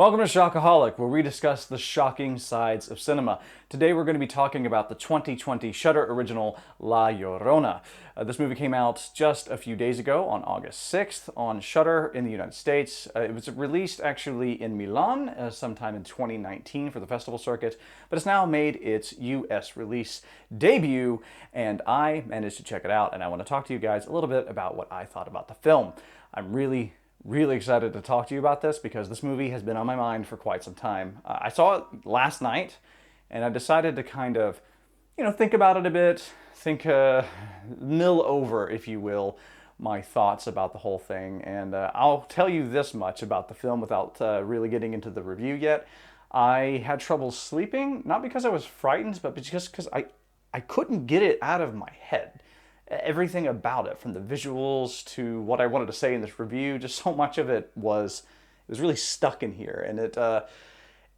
Welcome to Shockaholic, where we discuss the shocking sides of cinema. Today we're going to be talking about the 2020 Shudder original La Llorona. This movie came out just a few days ago on August 6th on Shudder in the United States. It was released actually in Milan sometime in 2019 for the festival circuit, but it's now made its US release debut, and I managed to check it out, and I want to talk to you guys a little bit about what I thought about the film. I'm really excited to talk to you about this because this movie has been on my mind for quite some time. I saw it last night, and I decided to kind of, think about it a bit, mill over, if you will, my thoughts about the whole thing. And I'll tell you this much about the film without really getting into the review yet. I had trouble sleeping, not because I was frightened, but just because I couldn't get it out of my head. Everything about it, from the visuals to what I wanted to say in this review, just so much of it was really stuck in here. And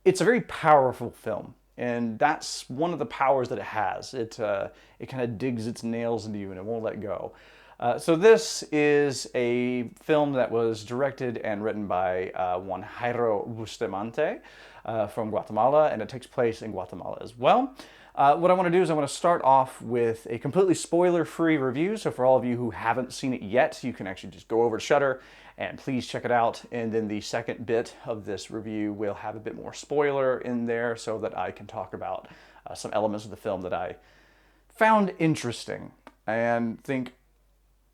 it's a very powerful film, and that's one of the powers that it has. It kind of digs its nails into you and it won't let go. So this is a film that was directed and written by one Jairo Bustamante from Guatemala, and it takes place in Guatemala as well. What I want to do is I want to start off with a completely spoiler-free review. So for all of you who haven't seen it yet, you can actually just go over to Shudder and please check it out. And then the second bit of this review will have a bit more spoiler in there so that I can talk about some elements of the film that I found interesting and think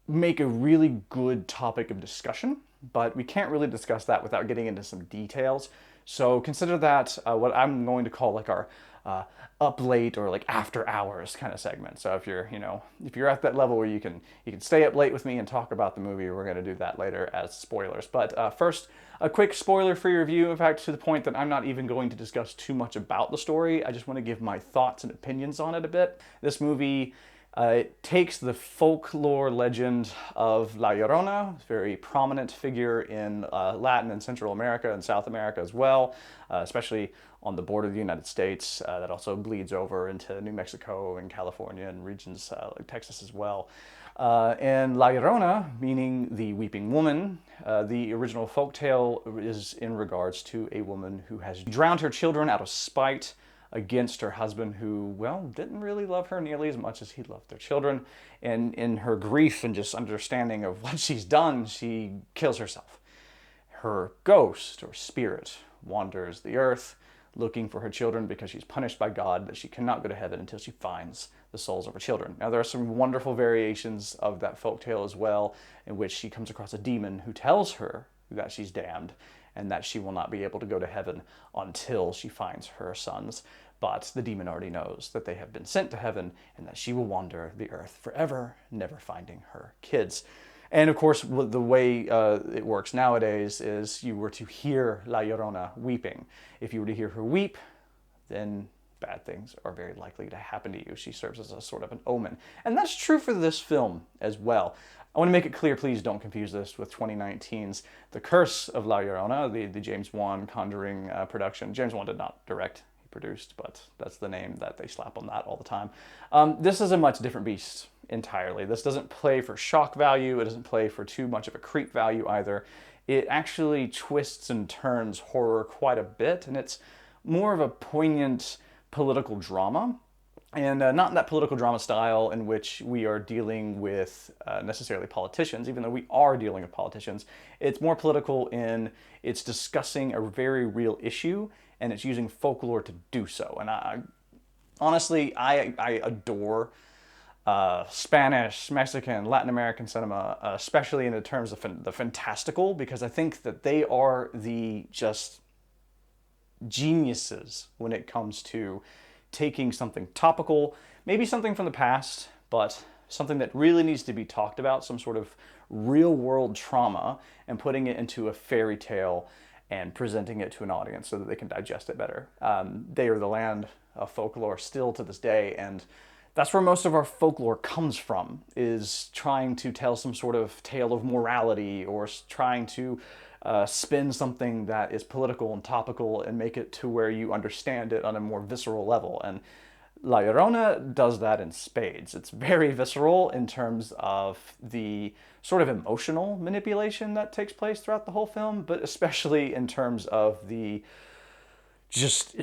make a really good topic of discussion. But we can't really discuss that without getting into some details. So consider that what I'm going to call like our up late or like after hours kind of segment. So if you're at that level where you can stay up late with me and talk about the movie, we're going to do that later as spoilers. But first, a quick spoiler-free review. In fact, to the point that I'm not even going to discuss too much about the story. I just want to give my thoughts and opinions on it a bit. This movie it takes the folklore legend of La Llorona, a very prominent figure in Latin and Central America and South America as well, especially on the border of the United States. That also bleeds over into New Mexico and California and regions like Texas as well. And La Llorona, meaning the weeping woman, the original folktale is in regards to a woman who has drowned her children out of spite against her husband, who, well, didn't really love her nearly as much as he loved their children. And in her grief and just understanding of what she's done, she kills herself. Her ghost or spirit wanders the earth looking for her children because she's punished by God that she cannot go to heaven until she finds the souls of her children. Now, there are some wonderful variations of that folktale as well, in which she comes across a demon who tells her that she's damned and that she will not be able to go to heaven until she finds her sons. But the demon already knows that they have been sent to heaven and that she will wander the earth forever, never finding her kids. And of course, the way it works nowadays is you were to hear La Llorona weeping. If you were to hear her weep, then bad things are very likely to happen to you. She serves as a sort of an omen. And that's true for this film as well. I want to make it clear, please don't confuse this with 2019's The Curse of La Llorona, the James Wan Conjuring production. James Wan did not direct, he produced, but that's the name that they slap on that all the time. This is a much different beast entirely. This doesn't play for shock value. It doesn't play for too much of a creep value either. It actually twists and turns horror quite a bit, and it's more of a poignant political drama. And not in that political drama style in which we are dealing with necessarily politicians, even though we are dealing with politicians. It's more political in it's discussing a very real issue, and it's using folklore to do so. And honestly, I adore Spanish, Mexican, Latin American cinema, especially in the terms of the fantastical, because I think that they are the just geniuses when it comes to taking something topical, maybe something from the past, but something that really needs to be talked about, some sort of real world trauma, and putting it into a fairy tale and presenting it to an audience so that they can digest it better. They are the land of folklore still to this day, and that's where most of our folklore comes from, is trying to tell some sort of tale of morality or trying to spin something that is political and topical and make it to where you understand it on a more visceral level. And La Llorona does that in spades. It's very visceral in terms of the sort of emotional manipulation that takes place throughout the whole film, but especially in terms of the just,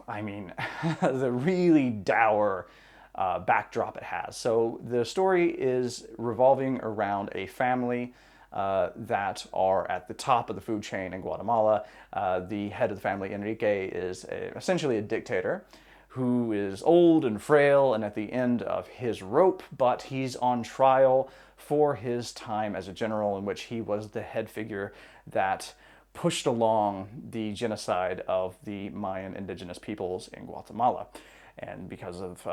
I mean, the really dour backdrop it has. So the story is revolving around a family that are at the top of the food chain in Guatemala. The head of the family, Enrique, is essentially a dictator who is old and frail and at the end of his rope, but he's on trial for his time as a general in which he was the head figure that pushed along the genocide of the Mayan indigenous peoples in Guatemala. And because of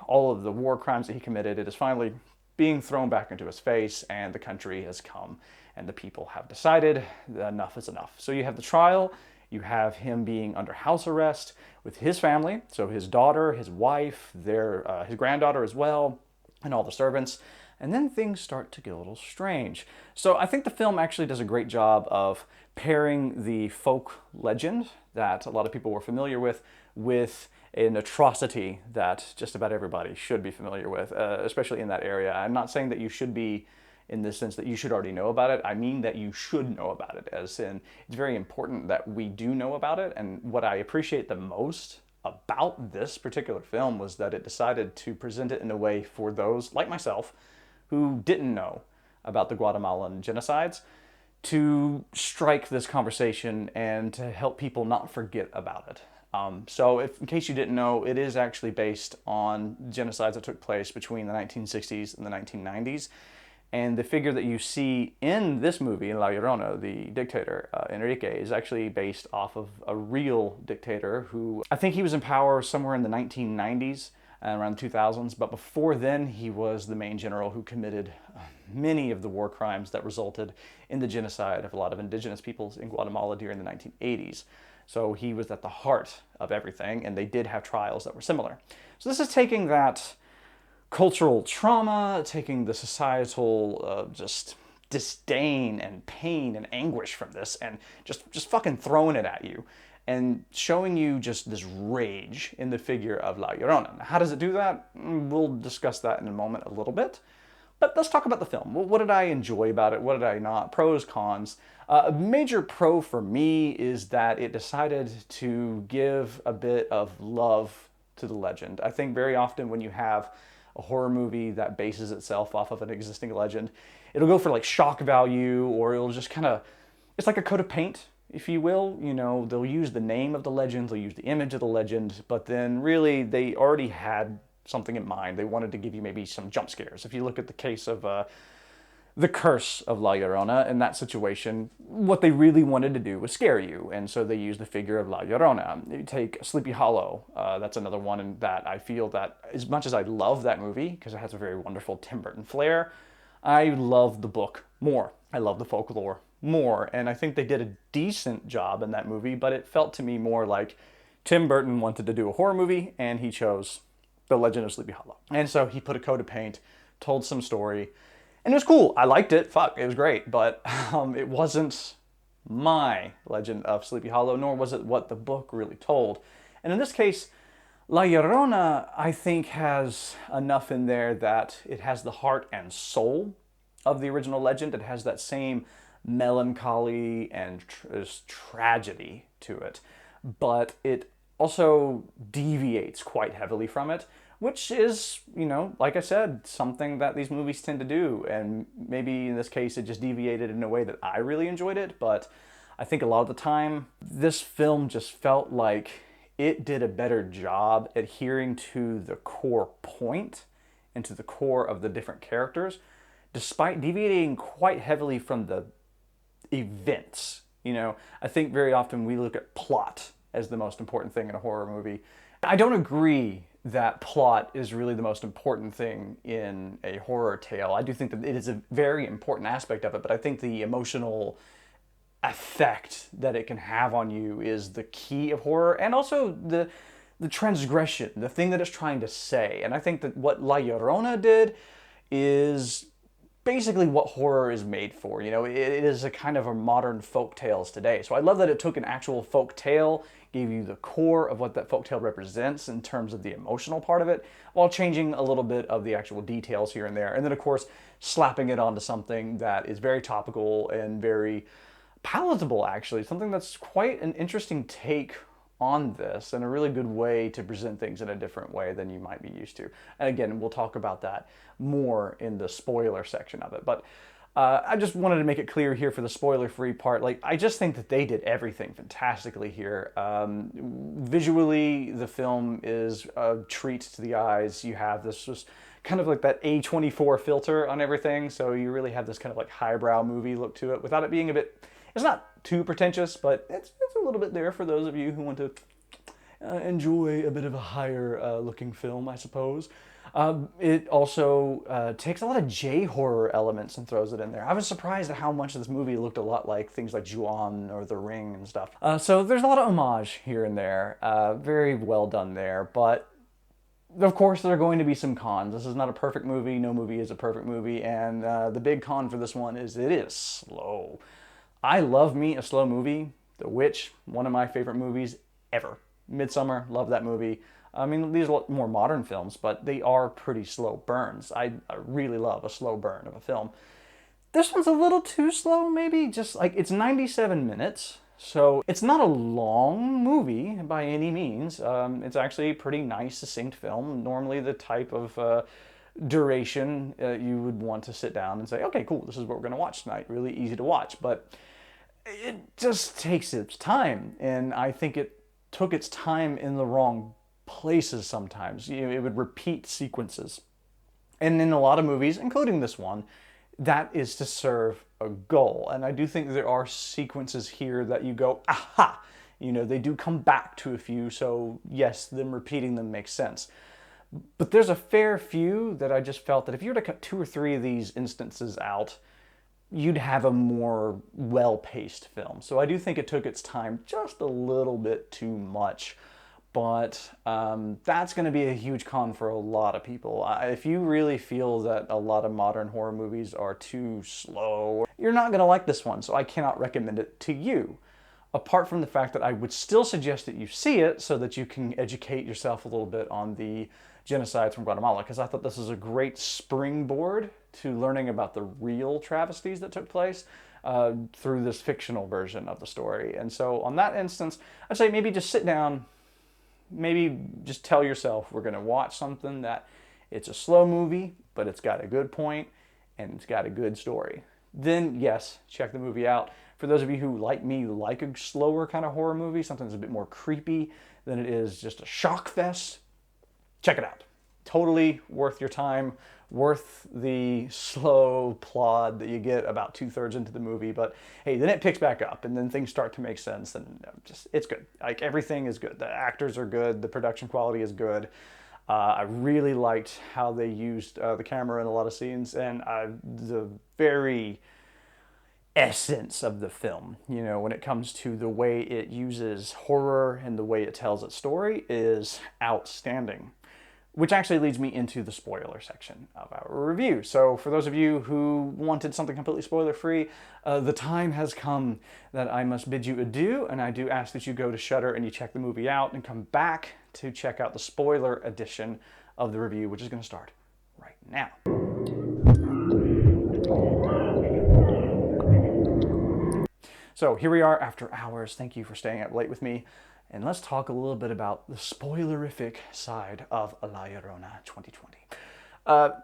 all of the war crimes that he committed, it is finally being thrown back into his face, and the country has come, and the people have decided that enough is enough. So you have the trial, you have him being under house arrest with his family, so his daughter, his wife, his granddaughter as well, and all the servants. And then things start to get a little strange. So I think the film actually does a great job of pairing the folk legend that a lot of people were familiar with an atrocity that just about everybody should be familiar with, especially in that area. I'm not saying that you should be in the sense that you should already know about it. I mean that you should know about it, as in it's very important that we do know about it. And what I appreciate the most about this particular film was that it decided to present it in a way for those, like myself, who didn't know about the Guatemalan genocides, to strike this conversation and to help people not forget about it. So in case you didn't know, it is actually based on genocides that took place between the 1960s and the 1990s. And the figure that you see in this movie, in La Llorona, the dictator, Enrique, is actually based off of a real dictator who, I think he was in power somewhere in the 1990s, around the 2000s, but before then he was the main general who committed many of the war crimes that resulted in the genocide of a lot of indigenous peoples in Guatemala during the 1980s. So he was at the heart of everything, and they did have trials that were similar. So this is taking that cultural trauma, taking the societal just disdain and pain and anguish from this, and just fucking throwing it at you, and showing you just this rage in the figure of La Llorona. Now, how does it do that? We'll discuss that in a moment a little bit. But let's talk about the film. What did I enjoy about it? What did I not? Pros, cons. A major pro for me is that it decided to give a bit of love to the legend. I think very often when you have a horror movie that bases itself off of an existing legend, it'll go for like shock value, or it'll just kind of, it's like a coat of paint, if you will. You know, they'll use the name of the legend, they'll use the image of the legend, but then really they already had something in mind. They wanted to give you maybe some jump scares. If you look at the case of the curse of La Llorona, in that situation, what they really wanted to do was scare you, and so they used the figure of La Llorona. You take Sleepy Hollow, that's another one in that I feel that as much as I love that movie, because it has a very wonderful Tim Burton flair, I love the book more. I love the folklore more, and I think they did a decent job in that movie, but it felt to me more like Tim Burton wanted to do a horror movie, and he chose The Legend of Sleepy Hollow. And so he put a coat of paint, told some story, and it was cool. I liked it. Fuck, it was great. But it wasn't my Legend of Sleepy Hollow, nor was it what the book really told. And in this case, La Llorona, I think, has enough in there that it has the heart and soul of the original legend. It has that same melancholy and tragedy to it. But it also deviates quite heavily from it, which is, you know, like I said, something that these movies tend to do. And maybe in this case, it just deviated in a way that I really enjoyed it. But I think a lot of the time, this film just felt like it did a better job adhering to the core point and to the core of the different characters, despite deviating quite heavily from the events. You know, I think very often we look at plot as the most important thing in a horror movie. I don't agree that plot is really the most important thing in a horror tale. I do think that it is a very important aspect of it, but I think the emotional effect that it can have on you is the key of horror, and also the transgression, the thing that it's trying to say. And I think that what La Llorona did is basically what horror is made for. You know, it is a kind of a modern folk tales today. So I love that it took an actual folk tale, gave you the core of what that folk tale represents in terms of the emotional part of it, while changing a little bit of the actual details here and there. And then of course, slapping it onto something that is very topical and very palatable, actually. Something that's quite an interesting take on this and a really good way to present things in a different way than you might be used to. And again, we'll talk about that more in the spoiler section of it. But I just wanted to make it clear here for the spoiler-free part. Like, I just think that they did everything fantastically here. Visually, the film is a treat to the eyes. You have this just kind of like that A24 filter on everything, so you really have this kind of like highbrow movie look to it without it being a bit... It's not too pretentious, but it's a little bit there for those of you who want to enjoy a bit of a higher looking film, I suppose. It also takes a lot of J-horror elements and throws it in there. I was surprised at how much this movie looked a lot like things like Ju-on or The Ring and stuff. So there's a lot of homage here and there. Very well done there, but of course, there are going to be some cons. This is not a perfect movie. No movie is a perfect movie, and the big con for this one is it is slow. I love me a slow movie. The Witch, one of my favorite movies ever. Midsummer, love that movie. I mean, these are more modern films, but they are pretty slow burns. I really love a slow burn of a film. This one's a little too slow, maybe. Just like, it's 97 minutes, so it's not a long movie by any means. It's actually a pretty nice, succinct film. Normally the type of duration you would want to sit down and say, okay, cool, this is what we're going to watch tonight. Really easy to watch, but it just takes its time, and I think it took its time in the wrong places sometimes. You know, it would repeat sequences. And in a lot of movies, including this one, that is to serve a goal. And I do think there are sequences here that you go, aha! You know, they do come back to a few, so yes, them repeating them makes sense. But there's a fair few that I just felt that if you were to cut 2 or 3 of these instances out, you'd have a more well-paced film. So I do think it took its time just a little bit too much, but that's going to be a huge con for a lot of people. If you really feel that a lot of modern horror movies are too slow, you're not going to like this one, so I cannot recommend it to you. Apart from the fact that I would still suggest that you see it so that you can educate yourself a little bit on the genocides from Guatemala, because I thought this is a great springboard to learning about the real travesties that took place through this fictional version of the story. And so on that instance, I'd say maybe just sit down, maybe just tell yourself we're going to watch something that it's a slow movie, but it's got a good point and it's got a good story. Then yes, check the movie out. For those of you who, like me, like a slower kind of horror movie, something that's a bit more creepy than it is just a shock fest, check it out. Totally worth your time, worth the slow plod that you get about 2/3 into the movie. But hey, then it picks back up and then things start to make sense, and just, it's good. Like, everything is good. The actors are good. The production quality is good. I really liked how they used the camera in a lot of scenes, and the very essence of the film, you know, when it comes to the way it uses horror and the way it tells its story, is outstanding. Which actually leads me into the spoiler section of our review. So for those of you who wanted something completely spoiler-free, the time has come that I must bid you adieu, and I do ask that you go to Shudder and you check the movie out and come back to check out the spoiler edition of the review, which is going to start right now. So here we are after hours. Thank you for staying up late with me. And let's talk a little bit about the spoilerific side of La Llorona 2020.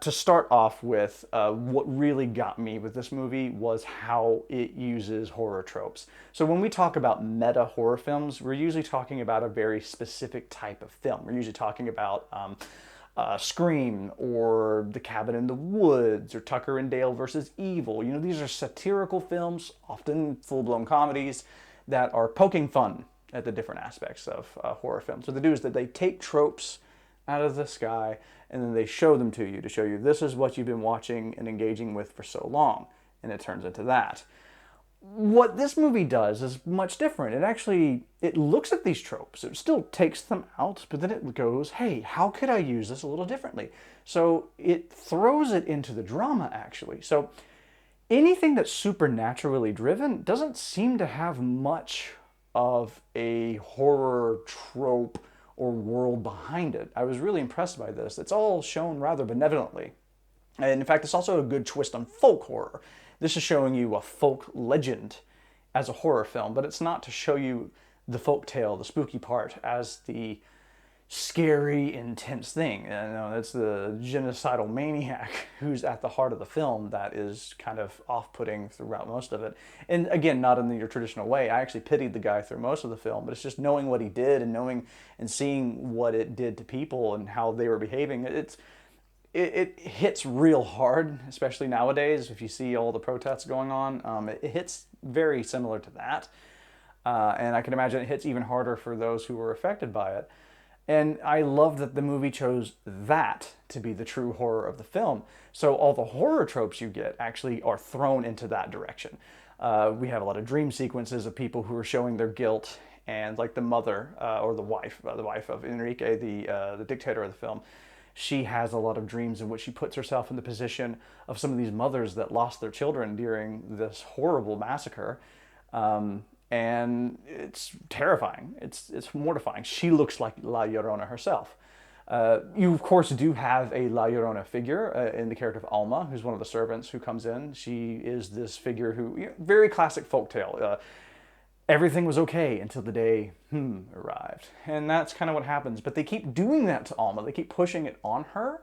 To start off with, what really got me with this movie was how it uses horror tropes. So when we talk about meta horror films, we're usually talking about a very specific type of film. We're usually talking about Scream, or The Cabin in the Woods, or Tucker and Dale versus Evil. You know, these are satirical films, often full-blown comedies, that are poking fun at the different aspects of horror films. So what they do is that they take tropes out of the sky and then they show them to you, to show you this is what you've been watching and engaging with for so long, and it turns into that. What this movie does is much different. It looks at these tropes. It still takes them out, but then it goes, hey, how could I use this a little differently? So it throws it into the drama, actually. So anything that's supernaturally driven doesn't seem to have much of a horror trope or world behind it. I was really impressed by this. It's all shown rather benevolently. And in fact, it's also a good twist on folk horror. This is showing you a folk legend as a horror film, but it's not to show you the folk tale, the spooky part, as the scary, intense thing. And it's the genocidal maniac who's at the heart of the film that is kind of off-putting throughout most of it. And again, not in your traditional way. I actually pitied the guy through most of the film, but it's just knowing what he did and knowing and seeing what it did to people and how they were behaving. It hits real hard, especially nowadays. If you see all the protests going on, it hits very similar to that. And I can imagine it hits even harder for those who were affected by it. And I love that the movie chose that to be the true horror of the film. So all the horror tropes you get actually are thrown into that direction. We have a lot of dream sequences of people who are showing their guilt, and like the mother or the wife of Enrique, the dictator of the film. She has a lot of dreams in which she puts herself in the position of some of these mothers that lost their children during this horrible massacre. And it's terrifying. It's mortifying. She looks like La Llorona herself. You, of course, do have a La Llorona figure in the character of Alma, who's one of the servants who comes in. She is this figure who, very classic folktale. Everything was okay until the day arrived. And that's kind of what happens. But they keep doing that to Alma. They keep pushing it on her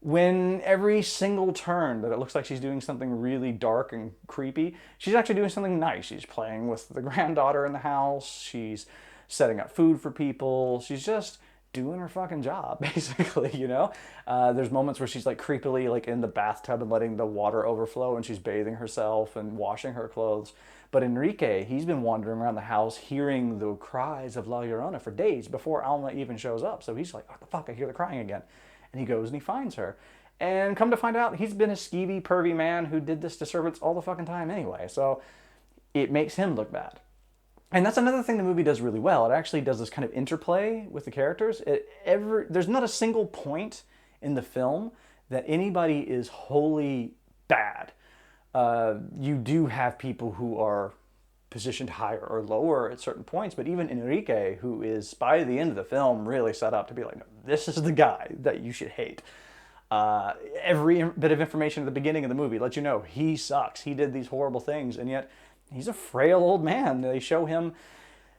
when every single turn that it looks like she's doing something really dark and creepy, she's actually doing something nice. She's playing with the granddaughter in the house. She's setting up food for people. She's just doing her fucking job, basically, you know? There's moments where she's like creepily like in the bathtub and letting the water overflow, and she's bathing herself and washing her clothes. But Enrique, he's been wandering around the house hearing the cries of La Llorona for days before Alma even shows up. So he's like, what the fuck, I hear the crying again. And he goes and he finds her. And come to find out, he's been a skeevy, pervy man who did this to servants all the fucking time anyway. So it makes him look bad. And that's another thing the movie does really well. It actually does this kind of interplay with the characters. There's not a single point in the film that anybody is wholly bad. You do have people who are positioned higher or lower at certain points, but even Enrique, who is by the end of the film really set up to be like, no, this is the guy that you should hate. Every bit of information at the beginning of the movie lets you know he sucks. He did these horrible things, and yet he's a frail old man. They show him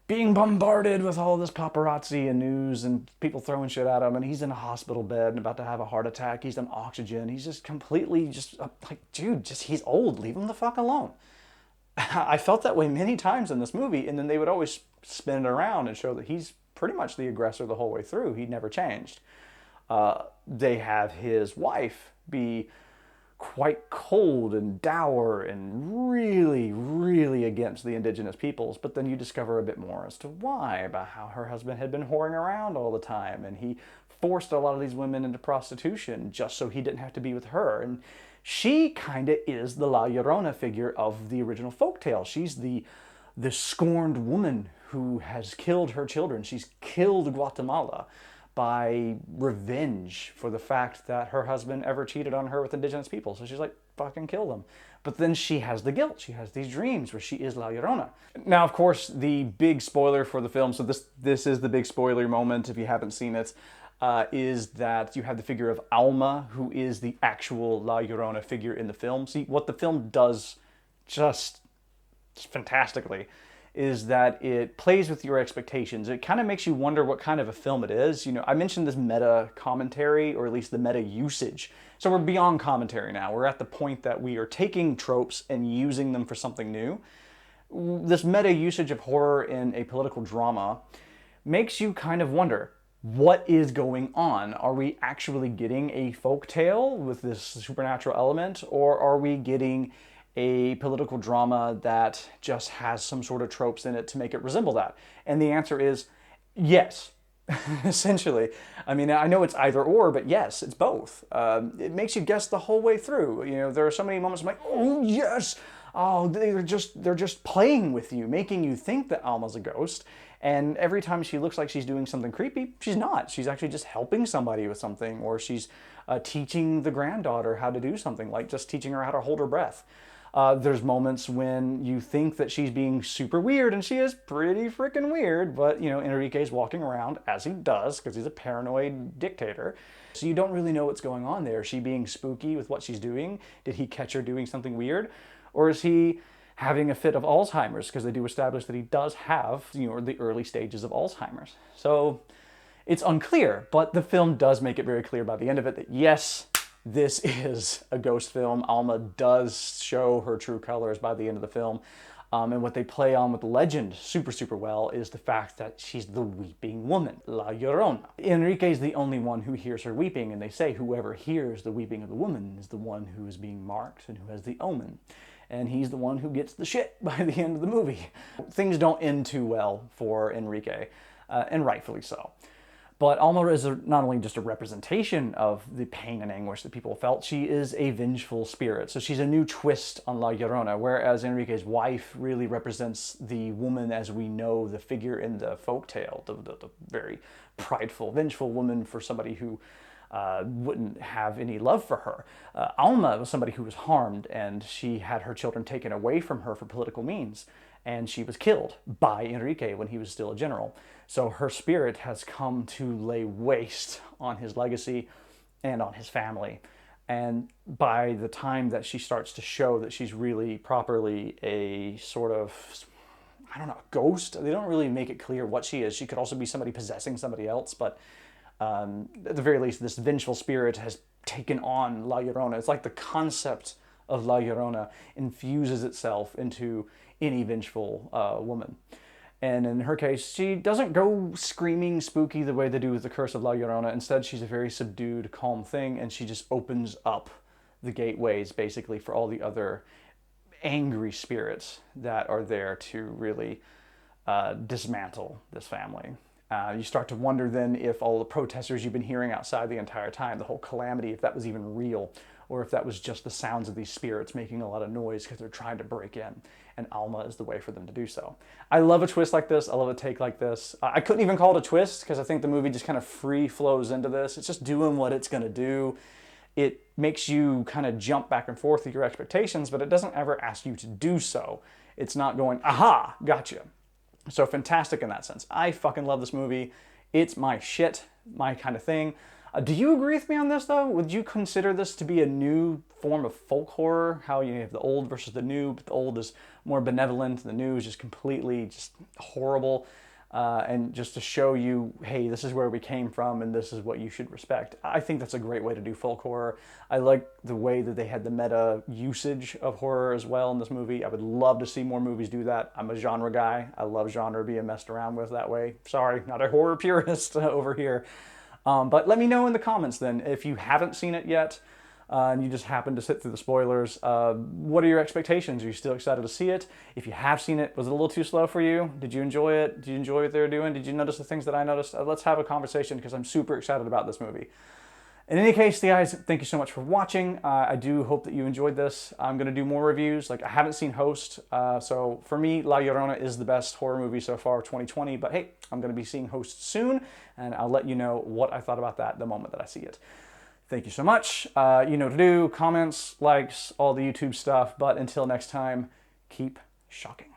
being bombarded with all this paparazzi and news and people throwing shit at him, and he's in a hospital bed and about to have a heart attack. He's on oxygen. He's just completely like, dude, he's old. Leave him the fuck alone. I felt that way many times in this movie, and then they would always spin it around and show that he's pretty much the aggressor the whole way through. He never changed. They have his wife be quite cold and dour and really, really against the indigenous peoples, but then you discover a bit more as to why, about how her husband had been whoring around all the time, and he forced a lot of these women into prostitution just so he didn't have to be with her. And she kind of is the La Llorona figure of the original folktale. She's the scorned woman who has killed her children. She's killed Guatemala by revenge for the fact that her husband ever cheated on her with indigenous people. So she's like, fucking kill them. But then she has the guilt. She has these dreams where she is La Llorona. Now, of course, the big spoiler for the film, so this is the big spoiler moment if you haven't seen it, is that you have the figure of Alma, who is the actual La Llorona figure in the film. See, what the film does just fantastically is that it plays with your expectations. It kind of makes you wonder what kind of a film it is. You know, I mentioned this meta commentary, or at least the meta usage. So we're beyond commentary now. We're at the point that we are taking tropes and using them for something new. This meta usage of horror in a political drama makes you kind of wonder, what is going on? Are we actually getting a folk tale with this supernatural element, or are we getting a political drama that just has some sort of tropes in it to make it resemble that? And the answer is yes, essentially. I mean, I know it's either or, but yes, it's both. It makes you guess the whole way through. You know, there are so many moments I'm like, oh yes, oh, they're just playing with you, making you think that Alma's a ghost. And every time she looks like she's doing something creepy, she's not. She's actually just helping somebody with something, or she's teaching the granddaughter how to do something, like just teaching her how to hold her breath. There's moments when you think that she's being super weird, and she is pretty freaking weird, but you know, Enrique's walking around, as he does, because he's a paranoid dictator. So you don't really know what's going on there. Is she being spooky with what she's doing? Did he catch her doing something weird? Or is he having a fit of Alzheimer's? Because they do establish that he does have, you know, the early stages of Alzheimer's. So it's unclear, but the film does make it very clear by the end of it that yes, this is a ghost film. Alma does show her true colors by the end of the film. And what they play on with the legend super, super well is the fact that she's the weeping woman, La Llorona. Enrique's the only one who hears her weeping, and they say whoever hears the weeping of the woman is the one who is being marked and who has the omen. And he's the one who gets the shit by the end of the movie. Things don't end too well for Enrique, and rightfully so. But Alma is not only just a representation of the pain and anguish that people felt, she is a vengeful spirit. So she's a new twist on La Llorona, whereas Enrique's wife really represents the woman as we know the figure in the folktale, the very prideful, vengeful woman for somebody who wouldn't have any love for her. Alma was somebody who was harmed, and she had her children taken away from her for political means, and she was killed by Enrique when he was still a general. So her spirit has come to lay waste on his legacy and on his family. And by the time that she starts to show that she's really properly a sort of, I don't know, ghost, they don't really make it clear what she is. She could also be somebody possessing somebody else, but at the very least, this vengeful spirit has taken on La Llorona. It's like the concept of La Llorona infuses itself into any vengeful woman. And in her case, she doesn't go screaming spooky the way they do with the Curse of La Llorona. Instead, she's a very subdued, calm thing, and she just opens up the gateways, basically, for all the other angry spirits that are there to really dismantle this family. You start to wonder then if all the protesters you've been hearing outside the entire time, the whole calamity, if that was even real, or if that was just the sounds of these spirits making a lot of noise because they're trying to break in, and Alma is the way for them to do so. I love a twist like this. I love a take like this. I couldn't even call it a twist because I think the movie just kind of free flows into this. It's just doing what it's going to do. It makes you kind of jump back and forth with your expectations, but it doesn't ever ask you to do so. It's not going, aha, gotcha. So fantastic in that sense. I fucking love this movie. It's my shit, my kind of thing. Do you agree with me on this, though? Would you consider this to be a new form of folk horror? How you have the old versus the new, but the old is more benevolent, and the new is just completely just horrible. And just to show you, hey, this is where we came from, and this is what you should respect. I think that's a great way to do folk horror. I like the way that they had the meta usage of horror as well in this movie. I would love to see more movies do that. I'm a genre guy. I love genre being messed around with that way. Sorry, not a horror purist over here. But let me know in the comments then, if you haven't seen it yet, and you just happen to sit through the spoilers, what are your expectations? Are you still excited to see it? If you have seen it, was it a little too slow for you? Did you enjoy it? Did you enjoy what they were doing? Did you notice the things that I noticed? Let's have a conversation because I'm super excited about this movie. In any case, guys, thank you so much for watching. I do hope that you enjoyed this. I'm going to do more reviews. Like, I haven't seen Host, so for me, La Llorona is the best horror movie so far of 2020, but hey, I'm going to be seeing Host soon, and I'll let you know what I thought about that the moment that I see it. Thank you so much. You know what to do. Comments, likes, all the YouTube stuff, but until next time, keep shocking.